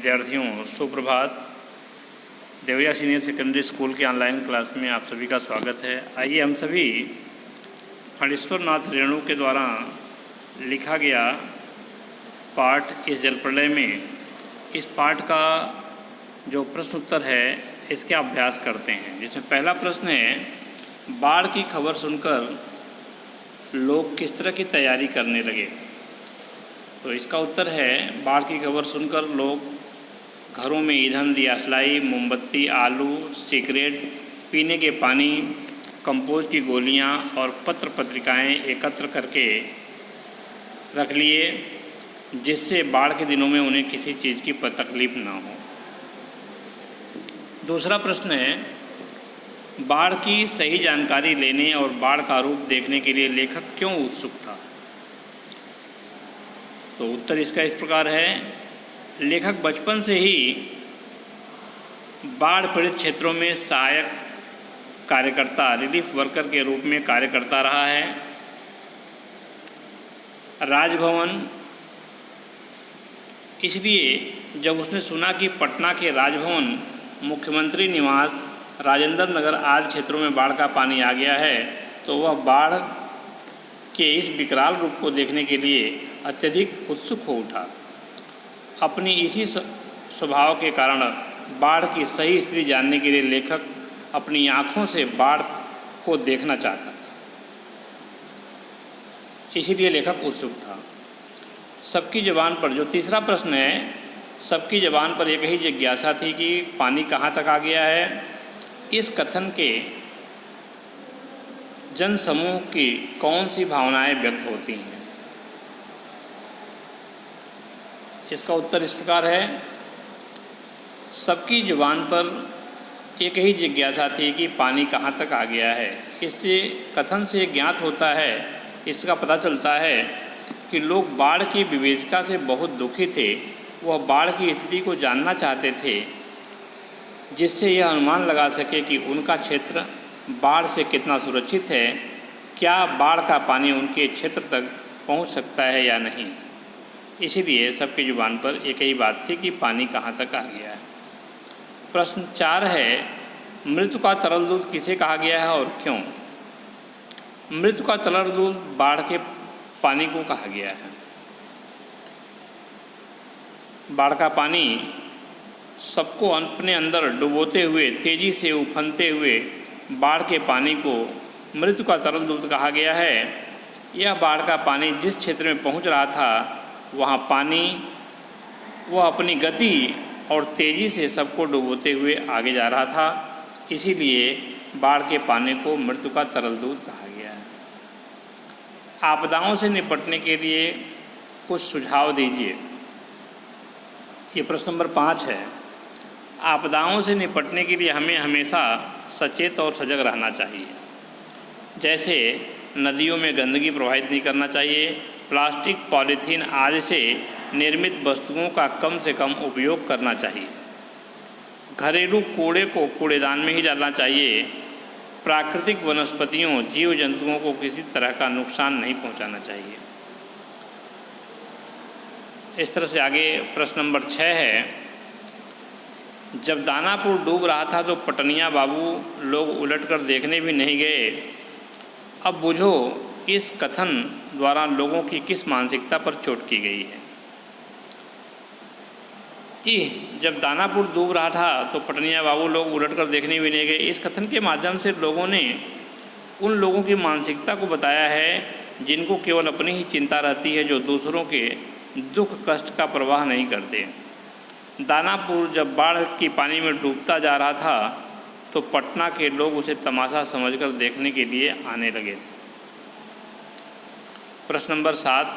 विद्यार्थियों, सुप्रभात। Deoria senior secondary school के ऑनलाइन क्लास में आप सभी का स्वागत है। आइए हम सभी फणीश्वर नाथ रेणु के द्वारा लिखा गया पाठ इस जल प्रलय में, इस पाठ का जो प्रश्न उत्तर है इसके अभ्यास करते हैं। जिसमें पहला प्रश्न है, बाढ़ की खबर सुनकर लोग किस तरह की तैयारी करने लगे। तो इसका उत्तर है, बाढ़ की खबर सुनकर लोग घरों में ईंधन, दियासलाई, मोमबत्ती, आलू, सिगरेट, पीने के पानी, कंपोज की गोलियां और पत्र पत्रिकाएं एकत्र करके रख लिए, जिससे बाढ़ के दिनों में उन्हें किसी चीज़ की तकलीफ ना हो। दूसरा प्रश्न है, बाढ़ की सही जानकारी लेने और बाढ़ का रूप देखने के लिए लेखक क्यों उत्सुक था। तो उत्तर इसका इस प्रकार है, लेखक बचपन से ही बाढ़ पीड़ित क्षेत्रों में सहायक कार्यकर्ता, रिलीफ वर्कर के रूप में कार्य करता रहा है। राजभवन, इसलिए जब उसने सुना कि पटना के राजभवन, मुख्यमंत्री निवास, राजेंद्र नगर आदि क्षेत्रों में बाढ़ का पानी आ गया है, तो वह बाढ़ के इस विकराल रूप को देखने के लिए अत्यधिक उत्सुक हो उठा। अपनी इसी स्वभाव के कारण बाढ़ की सही स्थिति जानने के लिए लेखक अपनी आँखों से बाढ़ को देखना चाहता था, इसीलिए लेखक उत्सुक था। सबकी ज़बान पर, जो तीसरा प्रश्न है, सबकी ज़बान पर एक ही जिज्ञासा थी कि पानी कहाँ तक आ गया है। इस कथन के जनसमूह की कौन सी भावनाएं व्यक्त होती हैं। इसका उत्तर इस प्रकार है, सबकी जुबान पर एक ही जिज्ञासा थी कि पानी कहाँ तक आ गया है। इससे कथन से ज्ञात होता है, इसका पता चलता है कि लोग बाढ़ की विवेचना से बहुत दुखी थे। वह बाढ़ की स्थिति को जानना चाहते थे, जिससे यह अनुमान लगा सके कि उनका क्षेत्र बाढ़ से कितना सुरक्षित है, क्या बाढ़ का पानी उनके क्षेत्र तक पहुंच सकता है या नहीं। इसीलिए सबकी जुबान पर एक ही बात थी कि पानी कहाँ तक आ गया है। प्रश्न 4 है, मृत्यु का तरल दूध किसे कहा गया है और क्यों। मृत्यु का तरल दूध बाढ़ के पानी को कहा गया है। बाढ़ का पानी सबको अपने अंदर डुबोते हुए, तेज़ी से उफनते हुए बाढ़ के पानी को मृत्यु का तरल दूध कहा गया है। यह बाढ़ का पानी जिस क्षेत्र में पहुंच रहा था, वहां पानी वह अपनी गति और तेज़ी से सबको डुबोते हुए आगे जा रहा था, इसीलिए बाढ़ के पानी को मृत्यु का तरल दूध कहा गया है। आपदाओं से निपटने के लिए कुछ सुझाव दीजिए। ये प्रश्न नंबर 5 है। आपदाओं से निपटने के लिए हमें हमेशा सचेत और सजग रहना चाहिए। जैसे नदियों में गंदगी प्रवाहित नहीं करना चाहिए, प्लास्टिक, पॉलीथीन आदि से निर्मित वस्तुओं का कम से कम उपयोग करना चाहिए। घरेलू कूड़े को कूड़ेदान में ही डालना चाहिए। प्राकृतिक वनस्पतियों, जीव जंतुओं को किसी तरह का नुकसान नहीं पहुंचाना चाहिए। इस तरह से आगे प्रश्न नंबर 6 है, जब दानापुर डूब रहा था तो पटनिया बाबू लोग उलटकर देखने भी नहीं गए। अब बुझो इस कथन द्वारा लोगों की किस मानसिकता पर चोट की गई है। जब दानापुर डूब रहा था तो पटनिया बाबू लोग उलटकर देखने भी नहीं गए, इस कथन के माध्यम से लोगों ने उन लोगों की मानसिकता को बताया है जिनको केवल अपनी ही चिंता रहती है, जो दूसरों के दुख कष्ट का परवाह नहीं करते। दानापुर जब बाढ़ की पानी में डूबता जा रहा था तो पटना के लोग उसे तमाशा समझकर देखने के लिए आने लगे। प्रश्न नंबर 7,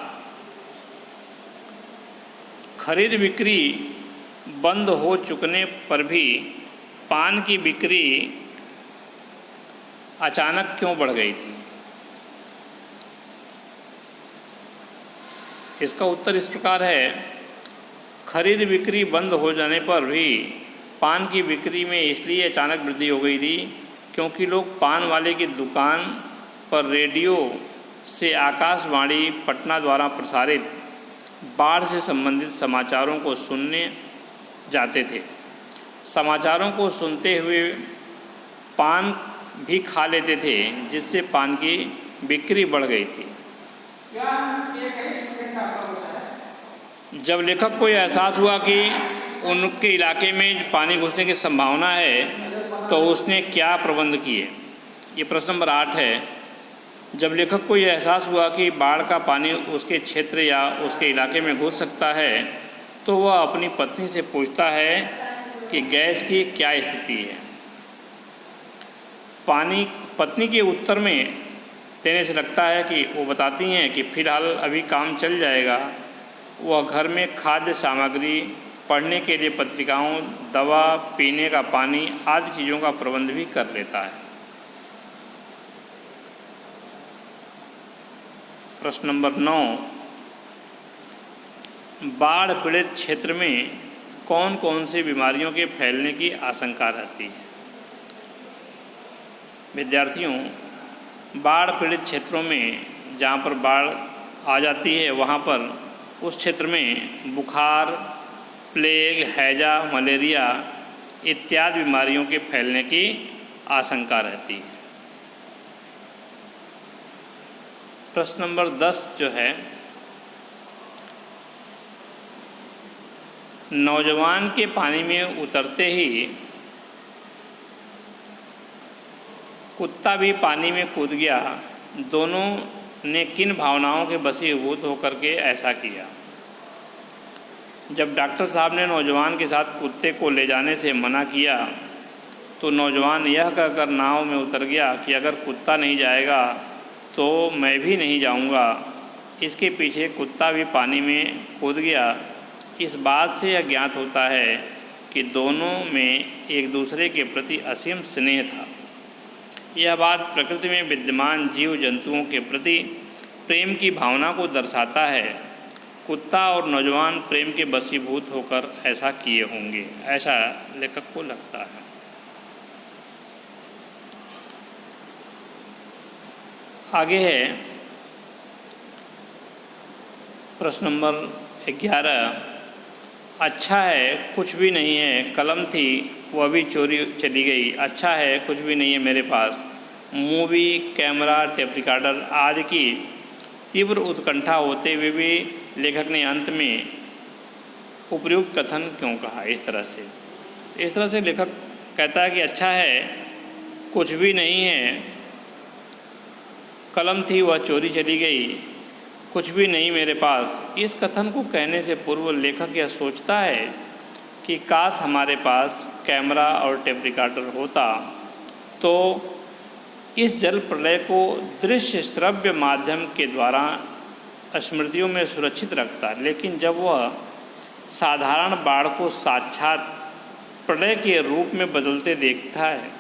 खरीद बिक्री बंद हो चुकने पर भी पान की बिक्री अचानक क्यों बढ़ गई थी। इसका उत्तर इस प्रकार है, खरीद बिक्री बंद हो जाने पर भी पान की बिक्री में इसलिए अचानक वृद्धि हो गई थी क्योंकि लोग पान वाले की दुकान पर रेडियो से आकाशवाणी पटना द्वारा प्रसारित बाढ़ से संबंधित समाचारों को सुनने जाते थे। समाचारों को सुनते हुए पान भी खा लेते थे, जिससे पान की बिक्री बढ़ गई थी। जब लेखक को यह एहसास हुआ कि उनके इलाके में पानी घुसने की संभावना है, तो उसने क्या प्रबंध किए? ये प्रश्न नंबर 8 है। जब लेखक को यह एहसास हुआ कि बाढ़ का पानी उसके क्षेत्र या उसके इलाके में घुस सकता है, तो वह अपनी पत्नी से पूछता है कि गैस की क्या स्थिति है। पत्नी के उत्तर में देने से लगता है कि वो बताती हैं कि फ़िलहाल अभी काम चल जाएगा। वह घर में खाद्य सामग्री, पढ़ने के लिए पत्रिकाओं, दवा, पीने का पानी आदि चीज़ों का प्रबंध भी कर लेता है। प्रश्न नंबर 9, बाढ़ पीड़ित क्षेत्र में कौन कौन सी बीमारियों के फैलने की आशंका रहती है? विद्यार्थियों, बाढ़ पीड़ित क्षेत्रों में जहाँ पर बाढ़ आ जाती है, वहाँ पर उस क्षेत्र में बुखार, प्लेग, हैजा, मलेरिया इत्यादि बीमारियों के फैलने की आशंका रहती है। प्रश्न नंबर 10 जो है, नौजवान के पानी में उतरते ही कुत्ता भी पानी में कूद गया। दोनों ने किन भावनाओं के वशीभूत होकर के ऐसा किया? जब डॉक्टर साहब ने नौजवान के साथ कुत्ते को ले जाने से मना किया, तो नौजवान यह कहकर नाव में उतर गया कि अगर कुत्ता नहीं जाएगा तो मैं भी नहीं जाऊंगा। इसके पीछे कुत्ता भी पानी में कूद गया। इस बात से यह ज्ञात होता है कि दोनों में एक दूसरे के प्रति असीम स्नेह था। यह बात प्रकृति में विद्यमान जीव जंतुओं के प्रति प्रेम की भावना को दर्शाता है। कुत्ता और नौजवान प्रेम के वशीभूत होकर ऐसा किए होंगे, ऐसा लेखक को लगता है। आगे है प्रश्न नंबर 11, अच्छा है कुछ भी नहीं है, कलम थी वह भी चोरी चली गई। अच्छा है कुछ भी नहीं है मेरे पास। मूवी, कैमरा, टेप रिकॉर्डर आदि की तीव्र उत्कंठा होते हुए भी लेखक ने अंत में उपयुक्त कथन क्यों कहा? इस तरह से लेखक कहता है कि अच्छा है कुछ भी नहीं है, कलम थी वह चोरी चली गई, कुछ भी नहीं मेरे पास। इस कथन को कहने से पूर्व लेखक यह सोचता है कि काश हमारे पास कैमरा और टेप रिकॉर्डर होता तो इस जल प्रलय को दृश्य श्रव्य माध्यम के द्वारा स्मृतियों में सुरक्षित रखता। लेकिन जब वह साधारण बाढ़ को साक्षात प्रलय के रूप में बदलते देखता है,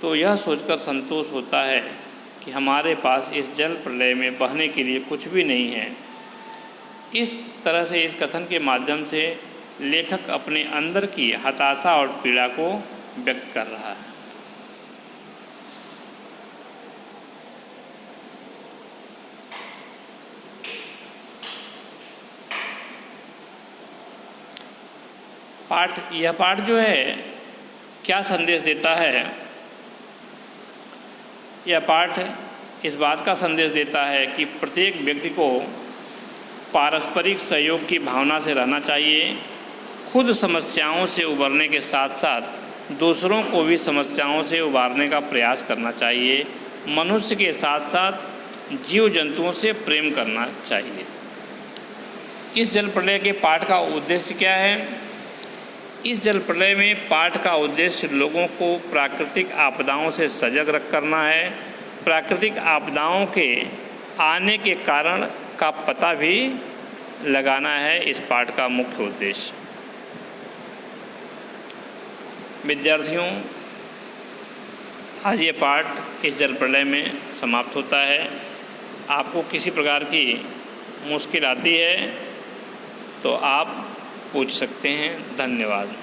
तो यह सोचकर संतोष होता है कि हमारे पास इस जल प्रलय में बहने के लिए कुछ भी नहीं है। इस तरह से इस कथन के माध्यम से लेखक अपने अंदर की हताशा और पीड़ा को व्यक्त कर रहा है। यह पाठ जो है क्या संदेश देता है? यह पाठ इस बात का संदेश देता है कि प्रत्येक व्यक्ति को पारस्परिक सहयोग की भावना से रहना चाहिए। खुद समस्याओं से उबरने के साथ साथ दूसरों को भी समस्याओं से उबारने का प्रयास करना चाहिए। मनुष्य के साथ साथ जीव जंतुओं से प्रेम करना चाहिए। इस जल प्रलय के पाठ का उद्देश्य क्या है? इस जल प्रलय में पाठ का उद्देश्य लोगों को प्राकृतिक आपदाओं से सजग करना है। प्राकृतिक आपदाओं के आने के कारण का पता भी लगाना है इस पाठ का मुख्य उद्देश्य। विद्यार्थियों, आज ये पाठ इस जल प्रलय में समाप्त होता है। आपको किसी प्रकार की मुश्किल आती है तो आप पूछ सकते हैं। धन्यवाद।